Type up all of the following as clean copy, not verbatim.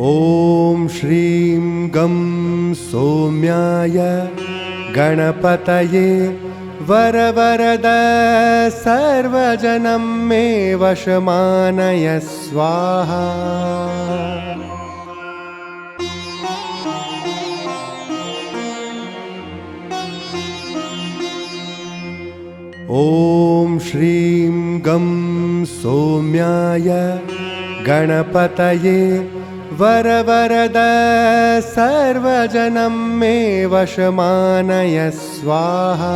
ॐ श्रीं गं सौम्याय गणपतये वरवरद सर्वजनं मे वशमानय स्वाहा। ॐ श्रीं गं सौम्याय गणपतये वरवरद सर्वजनं मे वशमानय स्वाहा।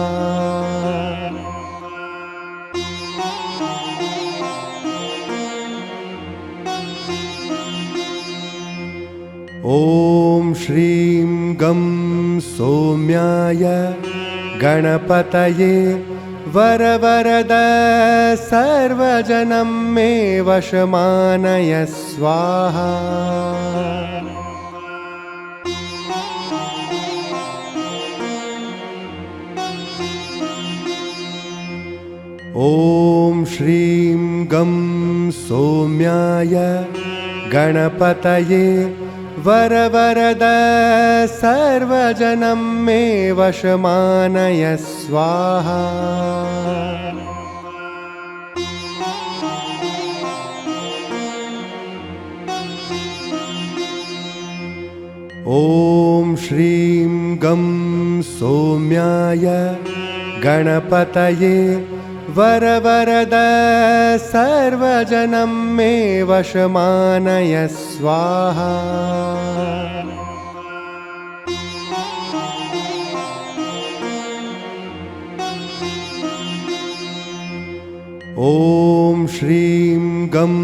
ॐ श्रीं गं सौम्याय गणपतये वरवरद सर्वजनं मे वशमानय स्वाहा। ॐ श्रीं गं सौम्याय गणपतये वरवरद सर्वजनं मे वशमानय स्वाहा। ॐ श्रीं गं सौम्याय गणपतये वरवरद सर्वजनं मे वशमानय स्वाहा। ॐ श्रीं गं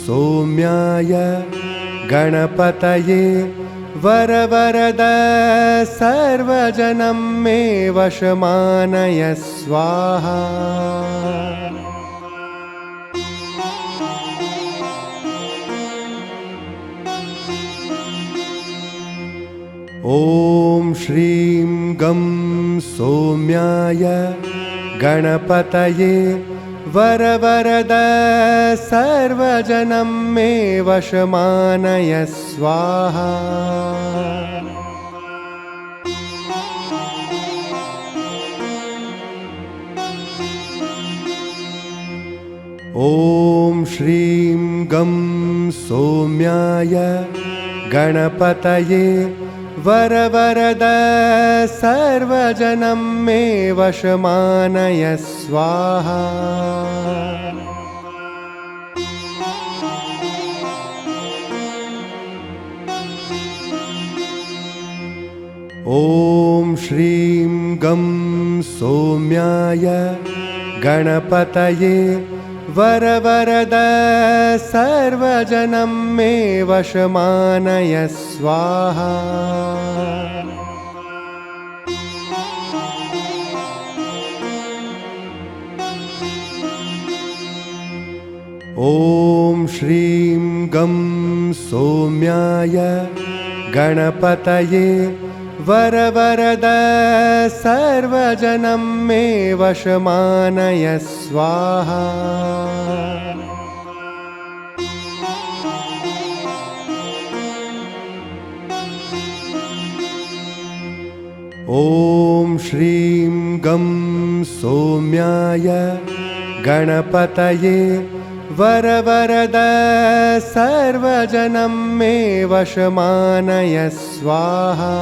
सौम्याय गणपतये वरवरद सर्वजनं मे वशमानय स्वाहा। ॐ श्रीं गं सौम्याय गणपतये वरवरद सर्वजनं मे वशमानय स्वाहा। ॐ श्रीं गं सौम्याय गणपतये वरवरद सर्वजनं मे वशमानय स्वाहा। ॐ श्रीं गं सौम्याय गणपतये वरवरद सर्वजनं मे वशमानय स्वाहा। ॐ श्रीं गं सौम्याय गणपतये वरवरद सर्वजनं मे वशमानय स्वाहा। ॐ श्रीं गं सौम्याय गणपतये वरवरद सर्वजनं मे वशमानय स्वाहा।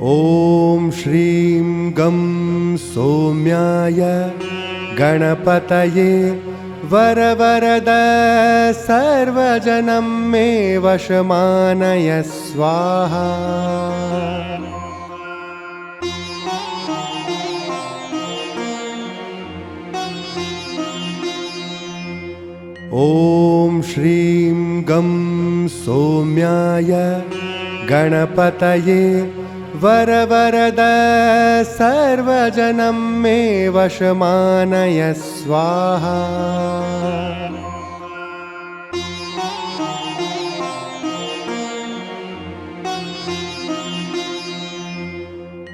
ॐ श्रीं गं सौम्याय गणपतये वरवरद सर्वजनं मे वशमानय स्वाहा। ॐ श्रीं गं सौम्याय गणपतये वरवरद सर्वजनं मे वशमानय स्वाहा।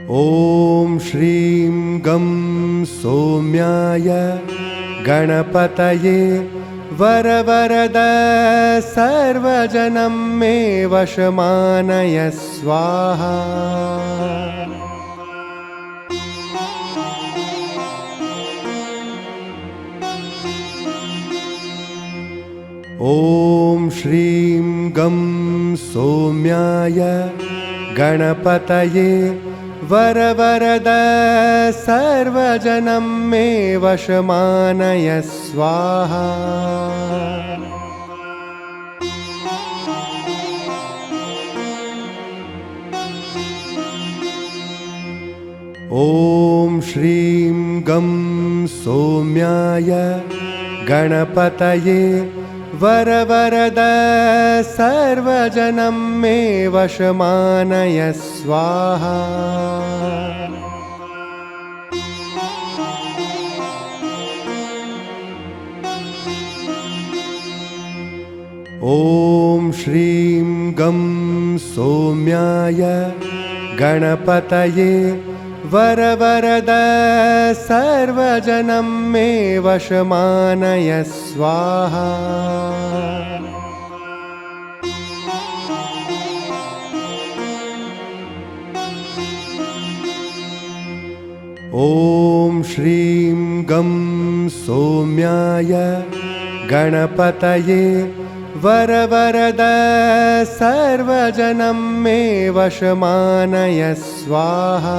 ॐ श्रीं गं सौम्याय गणपतये वरवरद सर्वजनं मे वशमानय स्वाहा। ॐ श्रीं गं सौम्याय गणपतये वरवरद सर्वजनं मे वशमानय स्वाहा। ॐ श्रीं गं सौम्याय गणपतये वरवरद सर्वजनं मे वशमानय स्वाहा। ॐ श्रीं गं सौम्याय गणपतये वरवरद सर्वजनं मे वशमानय स्वाहा। ॐ श्रीं गं सौम्याय गणपतये वरवरद सर्वजनं मे वशमानय स्वाहा।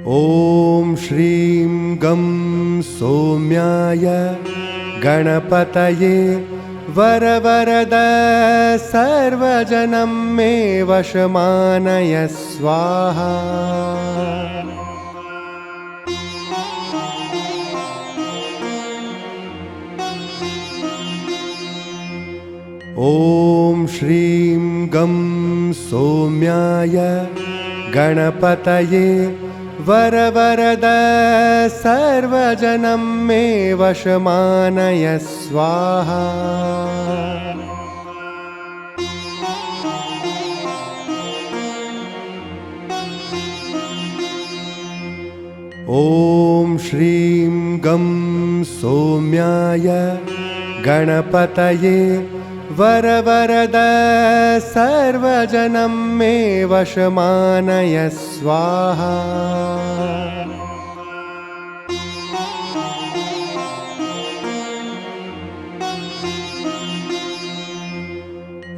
ॐ श्रीं गं सौम्याय गणपतये वरवरद सर्वजनं मे वशमानय स्वाहा। ॐ श्रीं गं सौम्याय गणपतये वरवरद सर्वजनं मे वशमानय स्वाहा। ॐ श्रीं गं सौम्याय गणपतये वरवरद सर्वजनं मे वशमानय स्वाहा।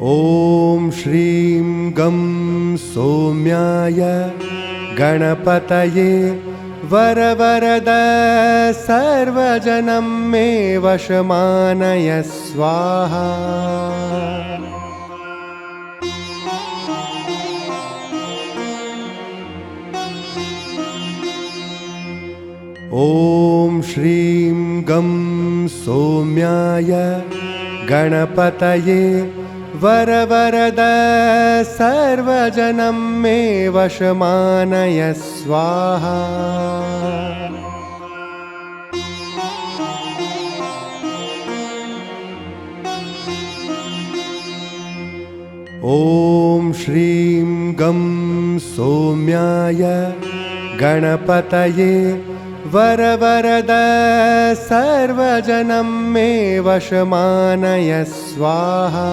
ॐ श्रीं गं सौम्याय गणपतये वरवरद सर्वजनं मे वशमानय स्वाहा। ॐ श्रीं गं सौम्याय गणपतये वरवरद सर्वजनं मे वशमानय स्वाहा। ॐ श्रीं गं सौम्याय गणपतये वरवरद सर्वजनं मे वशमानय स्वाहा।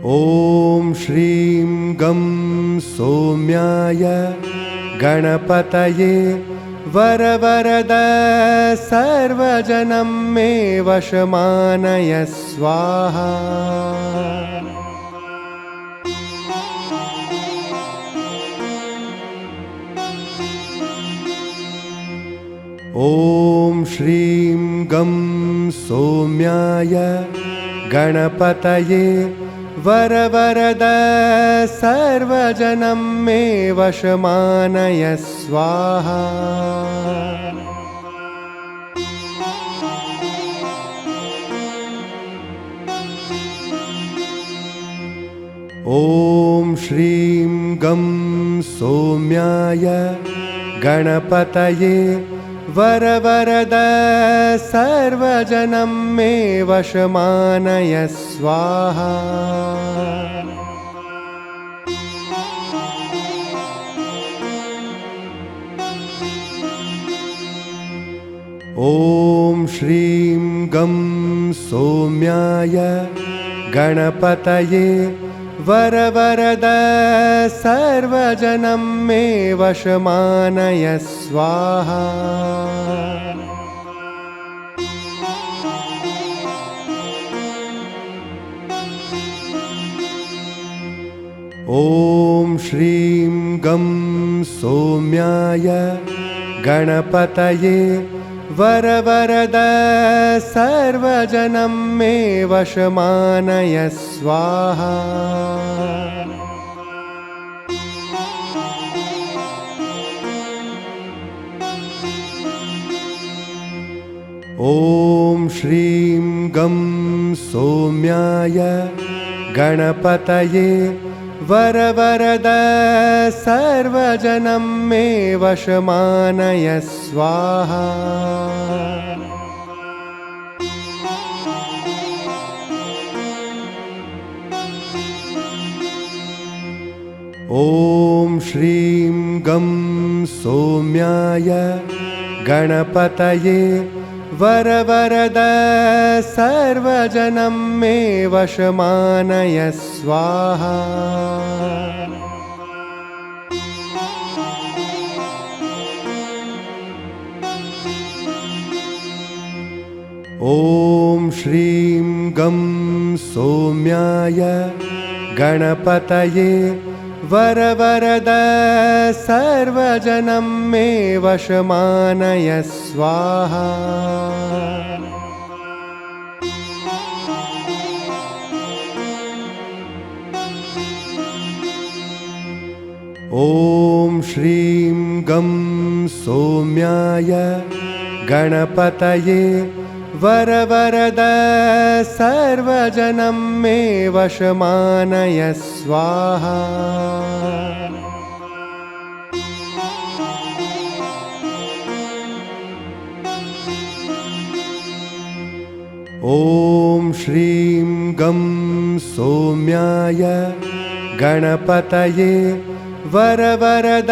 ॐ श्रीं गं सौम्याय गणपतये वरवरद सर्वजनं मे वशमानय स्वाहा। ॐ श्रीं गं सौम्याय गणपतये वरवरद सर्वजनं मे वशमानय स्वाहा। ॐ श्रीं गं सौम्याय गणपतये वरवरद सर्वजनं मे वशमानय स्वाहा। ॐ श्रीं गं सौम्याय गणपतये वरवरद सर्वजनं मे वशमानय स्वाहा। ॐ श्रीं गं सौम्याय गणपतये वरवरद सर्वजनं मे वशमानय स्वाहा। ॐ श्रीं गं सौम्याय गणपतये वरवरद सर्वजनं मे वशमानय स्वाहा। ॐ श्रीं गं सौम्याय गणपतये वरवरद सर्वजनं मे वशमानय स्वाहा। ॐ श्रीं गं सौम्याय गणपतये वरवरद सर्वजनं मे वशमानय स्वाहा। ॐ श्रीं गं सौम्याय गणपतये वरवरद सर्वजनं मे वशमानय स्वाहा। ॐ श्रीं गं सौम्याय गणपतये वरवरद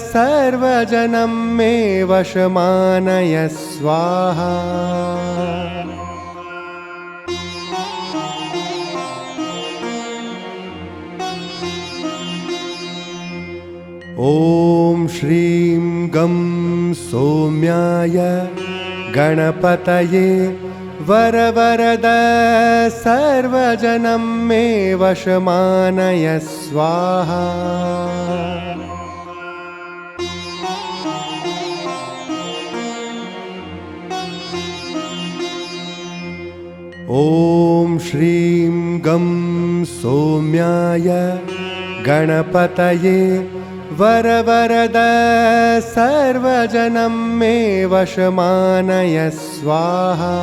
सर्वजनं मे वशमानय स्वाहा। ॐ श्रीं गं सौम्याय गणपतये वरवरद सर्वजनं मे वशमानय स्वाहा। ॐ श्रीं गं सौम्याय गणपतये वरवरद सर्वजनं मे वशमानय स्वाहा।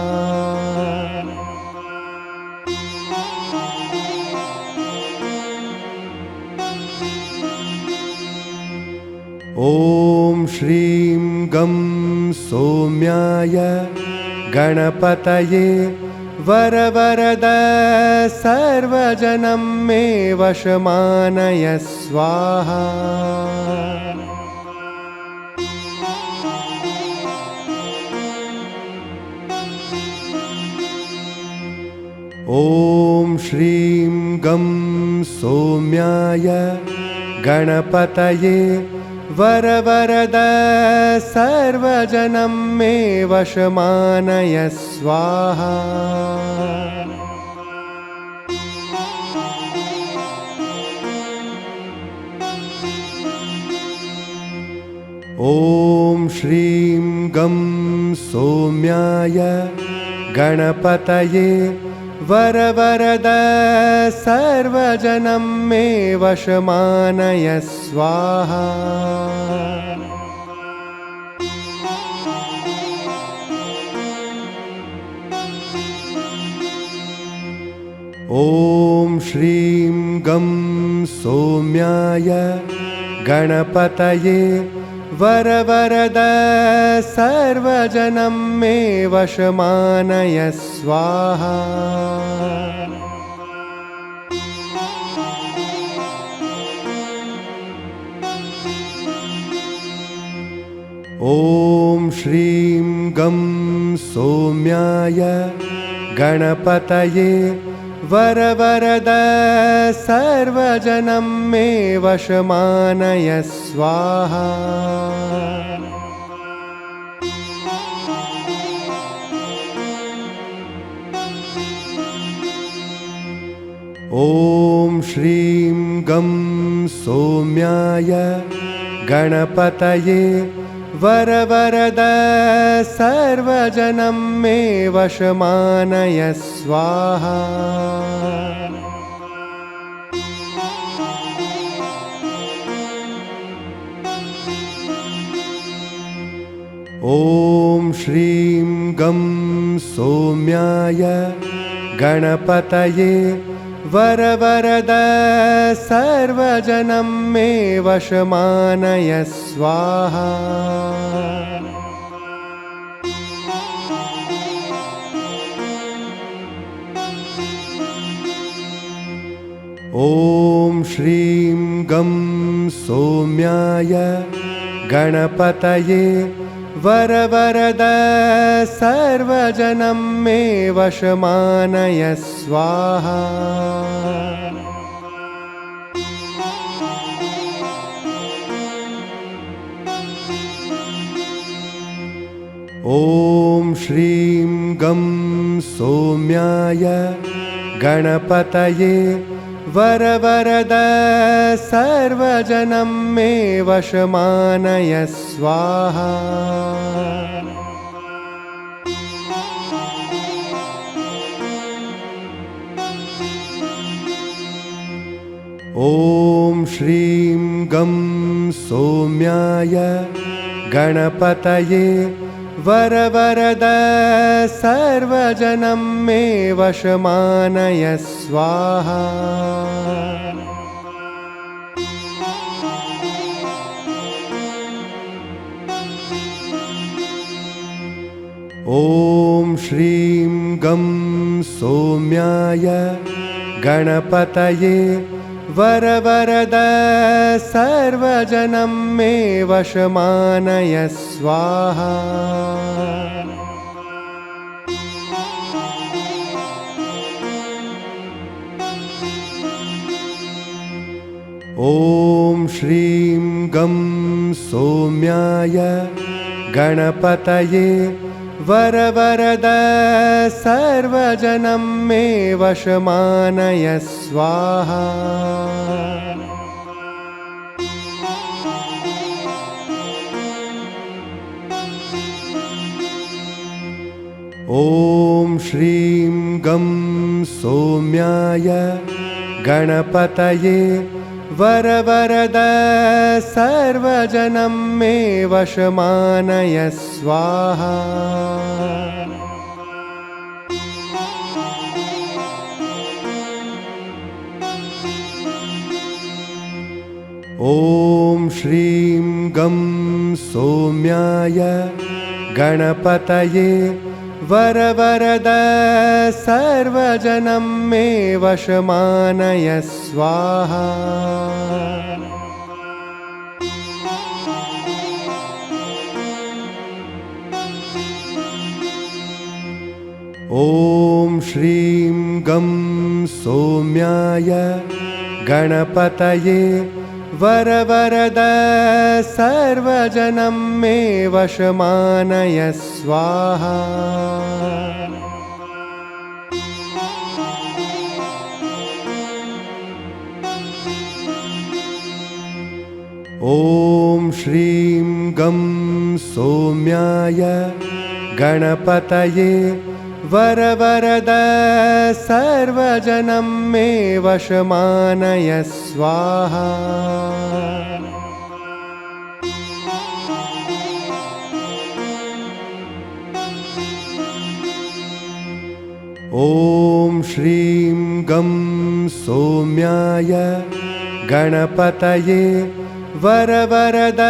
ॐ श्रीं गं सौम्याय गणपतये वरवरद सर्वजनं मे वशमानय स्वाहा। ॐ श्रीं गं सौम्याय गणपतये वरवरद सर्वजनं मे वशमानय स्वाहा। ॐ श्रीं गं सौम्याय गणपतये वरवरद सर्वजनं मे वशमानय स्वाहा। ॐ श्रीं गं सौम्याय गणपतये वरवरद सर्वजनं मे वशमानय स्वाहा। ॐ श्रीं गं सौम्याय गणपतये वरवरद सर्वजनं मे वशमानय स्वाहा। ॐ श्रीं गं सौम्याय गणपतये वरवरद सर्वजनं मे वशमानय स्वाहा। ॐ श्रीं गं सौम्याय गणपतये वरवरद सर्वजनं मे वशमानय स्वाहा। ॐ श्रीं गं सौम्याय गणपतये वरवरद सर्वजनं मे वशमानय स्वाहा। ॐ श्रीं गं सौम्याय गणपतये वरवरद सर्वजनं मे वशमानय स्वाहा। ॐ श्रीं गं सौम्याय गणपतये वरवरद सर्वजनं मे वशमानय स्वाहा। ॐ श्रीं गं सौम्याय गणपतये वरवरद सर्वजनं मे वशमानय स्वाहा। ॐ श्रीं गं सौम्याय गणपतये वरवरद सर्वजनं मे वशमानय स्वाहा। ॐ श्रीं गं सौम्याय गणपतये वरवरद सर्वजनं मे वशमानय स्वाहा। ॐ श्रीं गं सौम्याय गणपतये वरवरद सर्वजनं मे वशमानय स्वाहा। ॐ श्रीं गं सौम्याय गणपतये वरवरद सर्वजनं मे वशमानय स्वाहा। ॐ श्रीं गं सौम्याय गणपतये वरवरद सर्वजनं मे वशमानय स्वाहा। ॐ श्रीं गं सौम्याय गणपतये वरवरद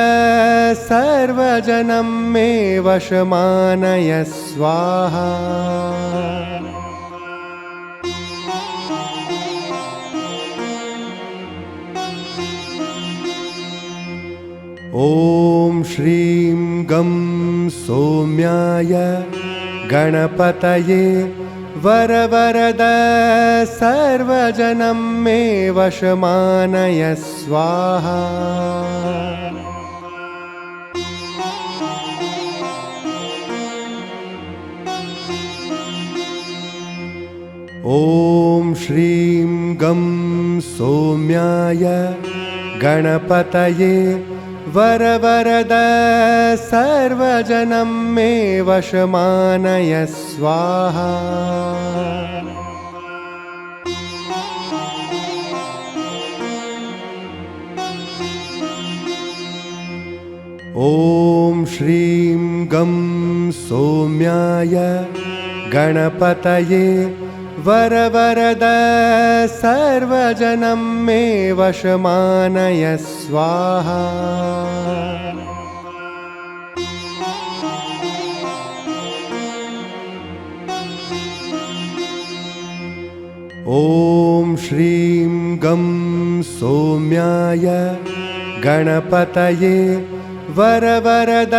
सर्वजनं मे वशमानय स्वाहा। ॐ श्रीं गं सौम्याय गणपतये वरवरद सर्वजनं मे वशमानय स्वाहा। ॐ श्रीं गं सौम्याय गणपतये वरवरद सर्वजनं मे वशमानय स्वाहा। ॐ श्रीं गं सौम्याय गणपतये वरवरद सर्वजनं मे वशमानय स्वाहा। ॐ श्रीं गं सौम्याय गणपतये वरवरद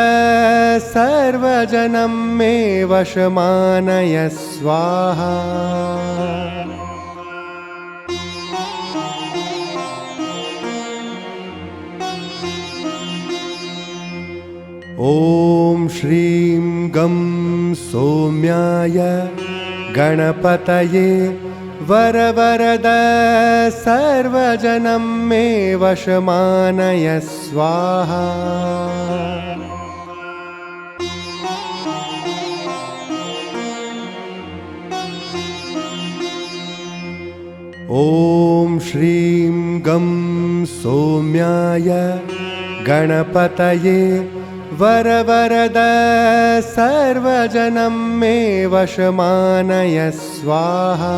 सर्वजनं मे वशमानय स्वाहा। ॐ श्रीं गं सौम्याय गणपतये वरवरद सर्वजनं मे वशमानय स्वाहा। ॐ श्रीं गं सौम्याय गणपतये वरवरद सर्वजनं मे वशमानय स्वाहा।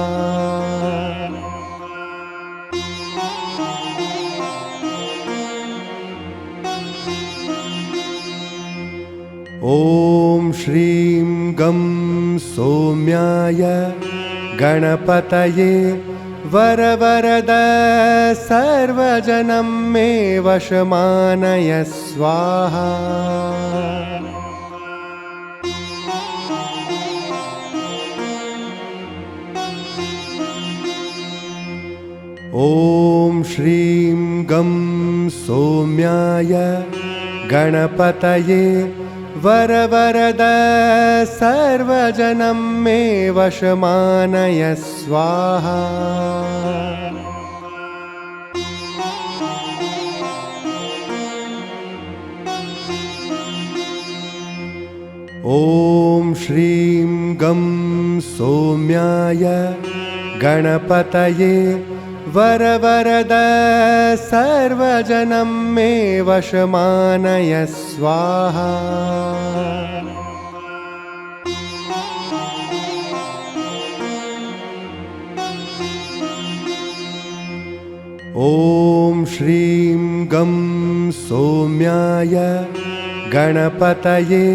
ॐ श्रीं गं सौम्याय गणपतये वरवरद सर्वजनं मे वशमानय स्वाहा। ॐ श्रीं गं सौम्याय गणपतये वरवरद सर्वजनं मे वशमानय स्वाहा। ॐ श्रीं गं सौम्याय गणपतये वरवरद सर्वजनं मे वशमानय स्वाहा। ॐ श्रीं गं सौम्याय गणपतये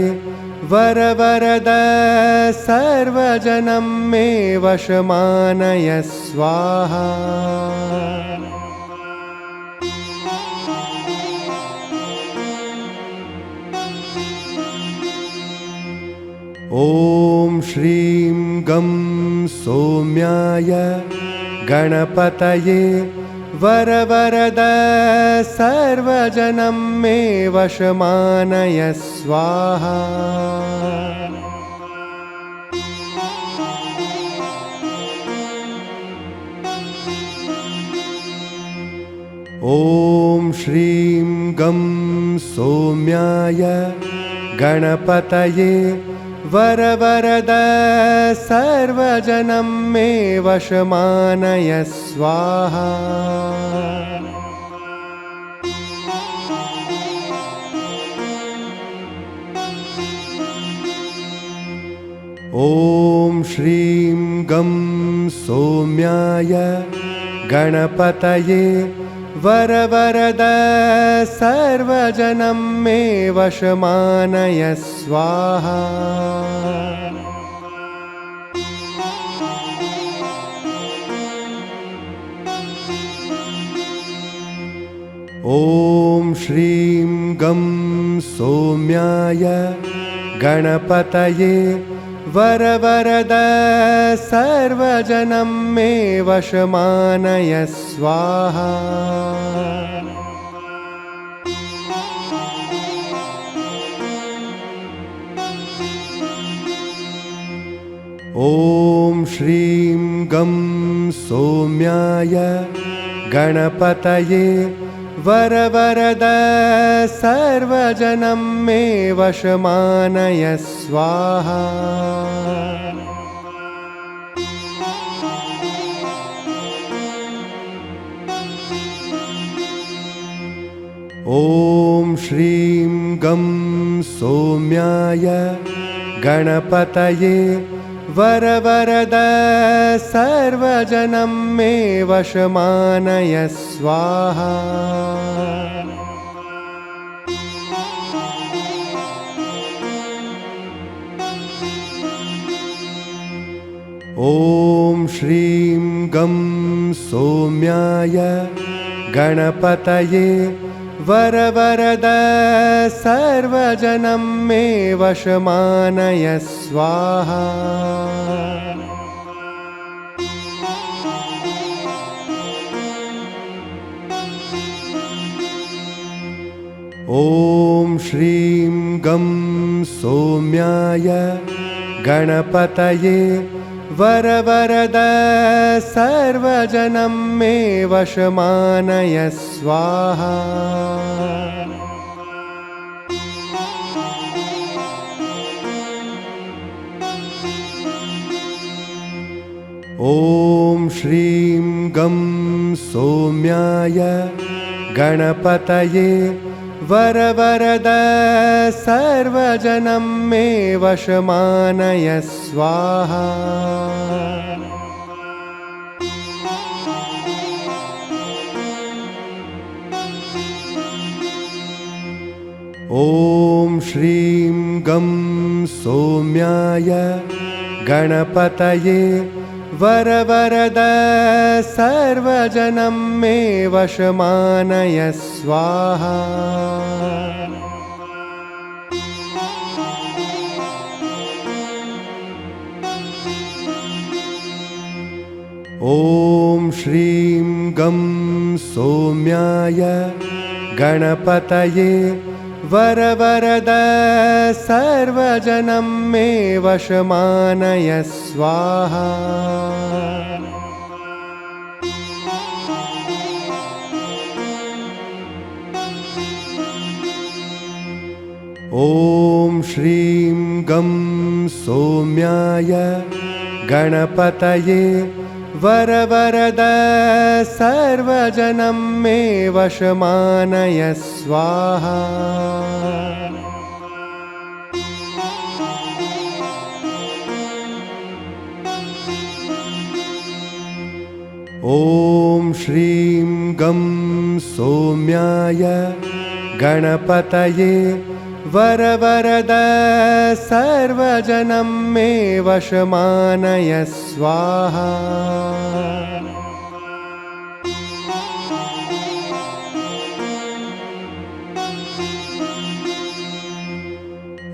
वरवरद सर्वजनं मे वशमानय स्वाहा। ॐ श्रीं गं सौम्याय गणपतये वरवरद सर्वजनं मे वशमानय स्वाहा। ॐ श्रीं गं सौम्याय गणपतये वरवरद सर्वजनं मे वशमानय स्वाहा। ॐ श्रीं गं सौम्याय गणपतये वरवरद सर्वजनं मे वशमानय स्वाहा। ॐ श्रीं गं सौम्याय गणपतये वरवरद सर्वजनं मे वशमानय स्वाहा। ॐ श्रीं गं सौम्याय गणपतये वरवरद सर्वजनं मे वशमानय स्वाहा। ॐ श्रीं गं सौम्याय गणपतये वरवरद सर्वजनं मे वशमानय स्वाहा। ॐ श्रीं गं सौम्याय गणपतये वरवरद सर्वजनं मे वशमानय स्वाहा। ॐ श्रीं गं सौम्याय गणपतये वरवरद सर्वजनं मे वशमानय स्वाहा। ॐ श्रीं गं सौम्याय गणपतये वरवरद सर्वजनं मे वशमानय स्वाहा। ॐ श्रीं गं सौम्याय गणपतये वरवरद सर्वजनं मे वशमानय स्वाहा। ॐ श्रीं गं सौम्याय गणपतये वरवरद सर्वजनं मे वशमानय स्वाहा। ॐ श्रीं गं सौम्याय गणपतये वरवरद सर्वजनं मे वशमानय स्वाहा। ॐ श्रीं गं सौम्याय गणपतये वरवरद सर्वजनं मे वशमानय स्वाहा।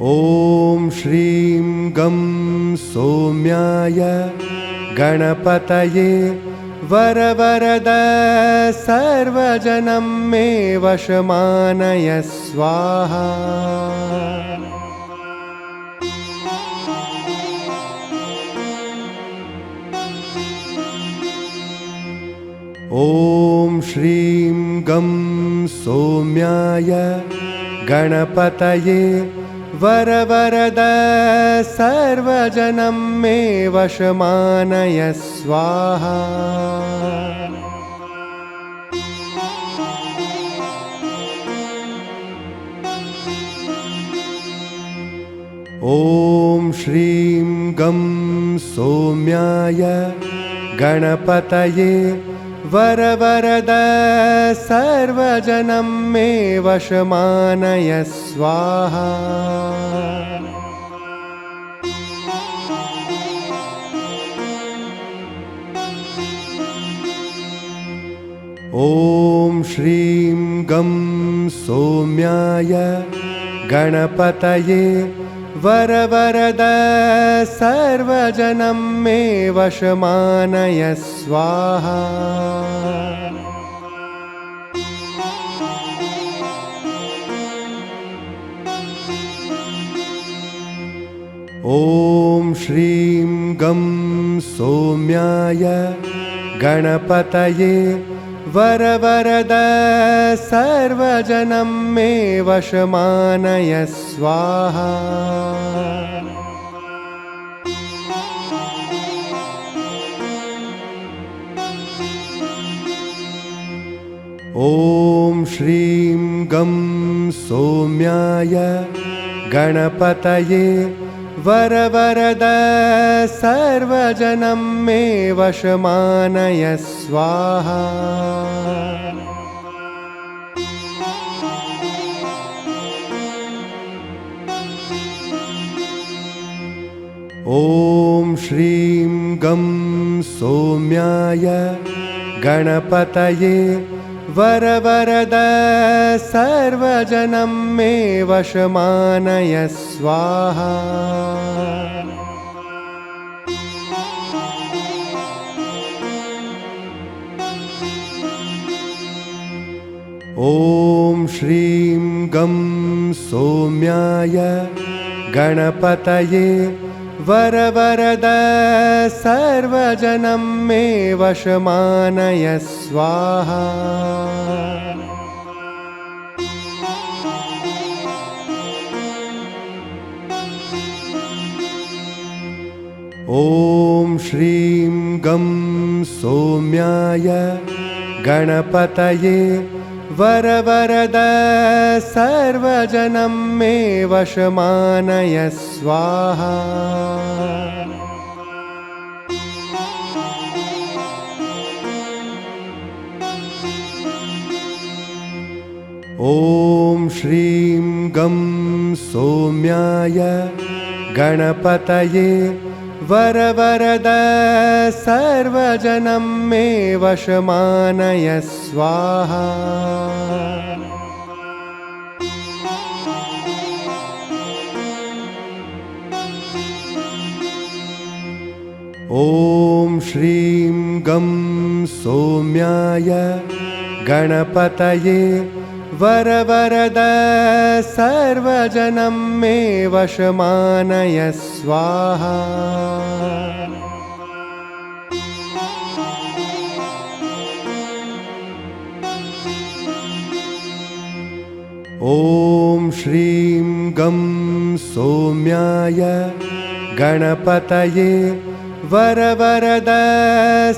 ॐ श्रीं गं सौम्याय गणपतये वरवरद सर्वजनं मे वशमानय स्वाहा। ॐ श्रीं गं सौम्याय गणपतये वरवरद सर्वजनं मे वशमानय स्वाहा। ॐ श्रीं गं सौम्याय गणपतये वरवरद सर्वजनं मे वशमानय स्वाहा। ॐ श्रीं गं सौम्याय गणपतये वरवरद सर्वजनं मे वशमानय स्वाहा। ॐ श्रीं गं सौम्याय गणपतये वरवरद सर्वजनं मे वशमानय स्वाहा। ॐ श्रीं गं सौम्याय गणपतये वरवरद सर्वजनं मे वशमानय स्वाहा। ॐ श्रीं गं सौम्याय गणपतये वरवरद सर्वजनं मे वशमानय स्वाहा। ॐ श्रीं गं सौम्याय गणपतये वरवरद सर्वजनं मे वशमानय स्वाहा। ॐ श्रीं गं सौम्याय गणपतये वरवरद सर्वजनं मे वशमानय स्वाहा। ॐ श्रीं गं सौम्याय गणपतये वरवरद सर्वजनं मे वशमानय स्वाहा। ॐ श्रीं गं सौम्याय गणपतये वरवरद सर्वजनं मे वशमानय स्वाहा। ॐ श्रीं गं सौम्याय गणपतये वरवरद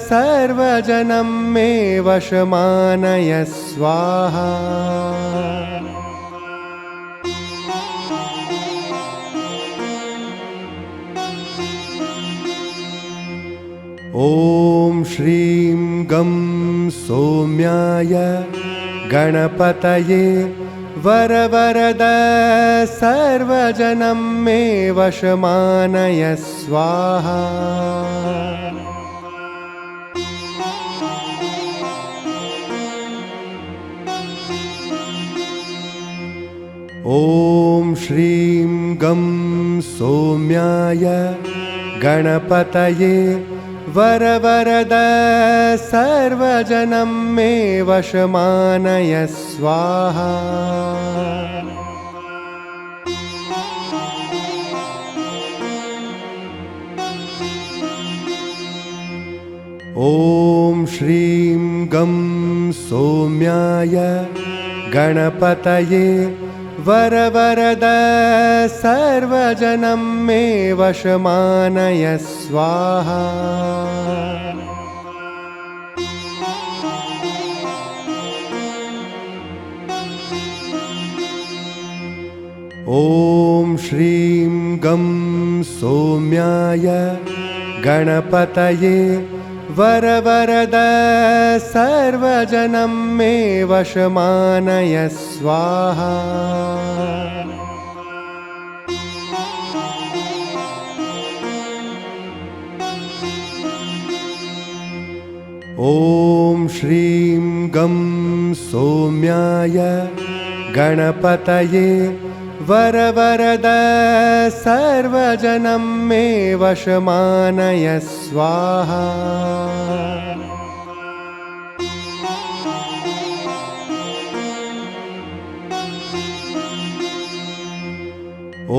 सर्वजनं मे वशमानय स्वाहा। ॐ श्रीं गं सौम्याय गणपतये वरवरद सर्वजनं मे वशमानय स्वाहा। ॐ श्रीं गं सौम्याय गणपतये वरवरद सर्वजनं मे वशमानय स्वाहा। ॐ श्रीं गं सौम्याय गणपतये वरवरद सर्वजनं मे वशमानय स्वाहा। ॐ श्रीं गं सौम्याय गणपतये वरवरद सर्वजनं मे वशमानय स्वाहा। ॐ श्रीं गं सौम्याय गणपतये वरवरद सर्वजनं मे वशमानय स्वाहा।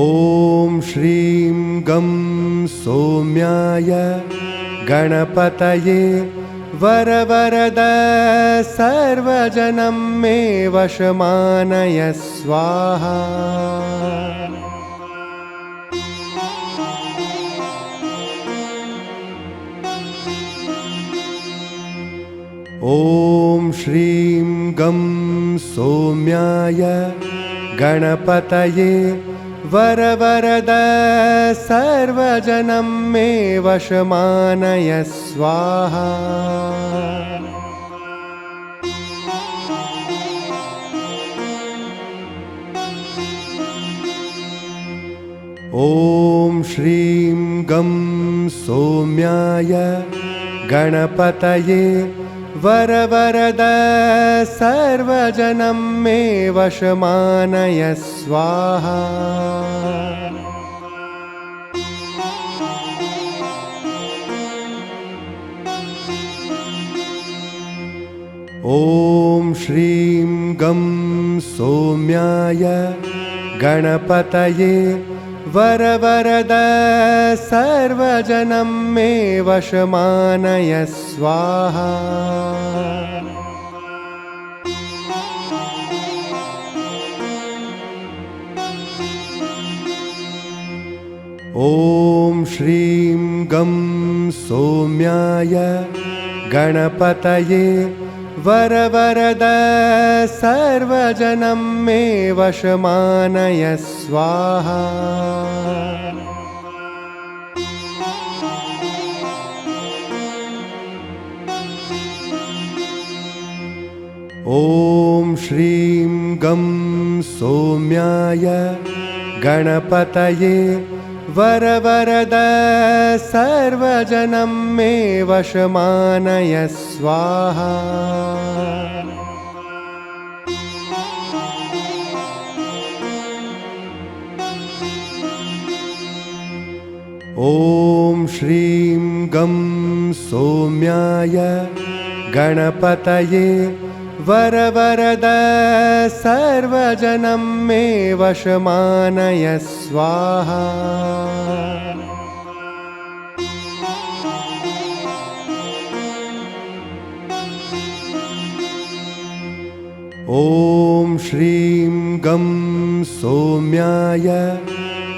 ॐ श्रीं गं सौम्याय गणपतये वरवरद सर्वजनं मे वशमानय स्वाहा। ॐ श्रीं गं सौम्याय गणपतये वरवरद सर्वजनं मे वशमानय स्वाहा। ॐ श्रीं गं सौम्याय गणपतये वरवरद सर्वजनं मे वशमानय स्वाहा। ॐ श्रीं गं सौम्याय गणपतये वरवरद सर्वजनं मे वशमानय स्वाहा। ॐ श्रीं गं सौम्याय गणपतये वरवरद सर्वजनं मे वशमानय स्वाहा। ॐ श्रीं गं सौम्याय गणपतये वरवरद सर्वजनं मे वशमानय स्वाहा। ॐ श्रीं गं सौम्याय गणपतये वरवरद सर्वजनं मे वशमानय स्वाहा। ॐ श्रीं गं सौम्याय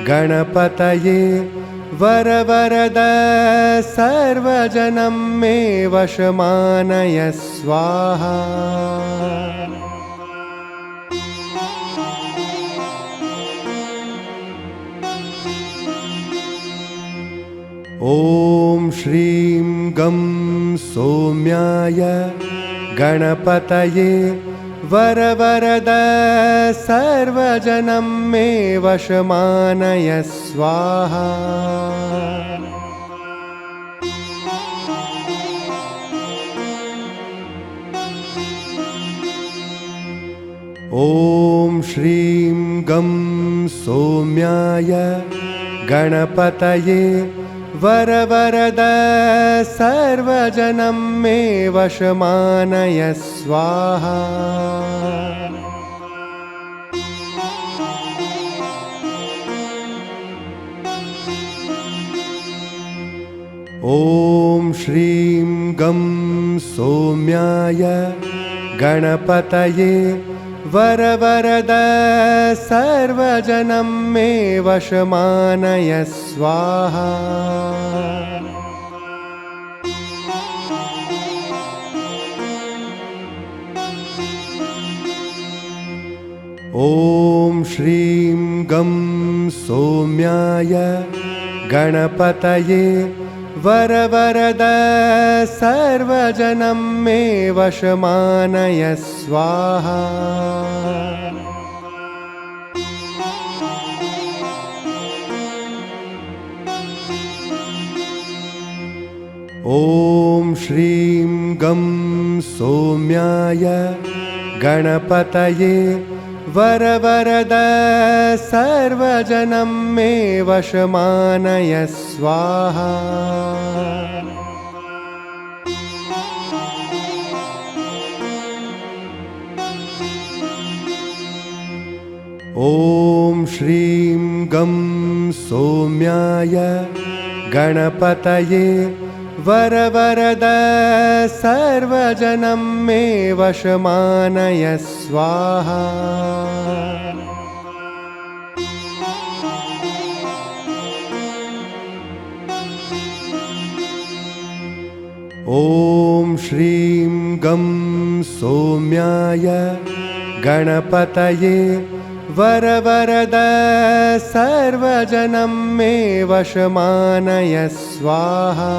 गणपतये वरवरद सर्वजनं मे वशमानय स्वाहा। ॐ श्रीं गं सौम्याय गणपतये वरवरद सर्वजनं मे वशमानय स्वाहा। ॐ श्रीं गं सौम्याय गणपतये वरवरद सर्वजनं मे वशमानय स्वाहा। ॐ श्रीं गं सौम्याय गणपतये वरवरद सर्वजनं मे वशमानय स्वाहा। ॐ श्रीं गं सौम्याय गणपतये वरवरद सर्वजनं मे वशमानय स्वाहा। ॐ श्रीं गं सौम्याय गणपतये वरवरद सर्वजनं मे वशमानय स्वाहा। ॐ श्रीं गं सौम्याय गणपतये वरवरद सर्वजनं मे वशमानय स्वाहा। ॐ श्रीं गं सौम्याय गणपतये वरवरद सर्वजनं मे वशमानय स्वाहा।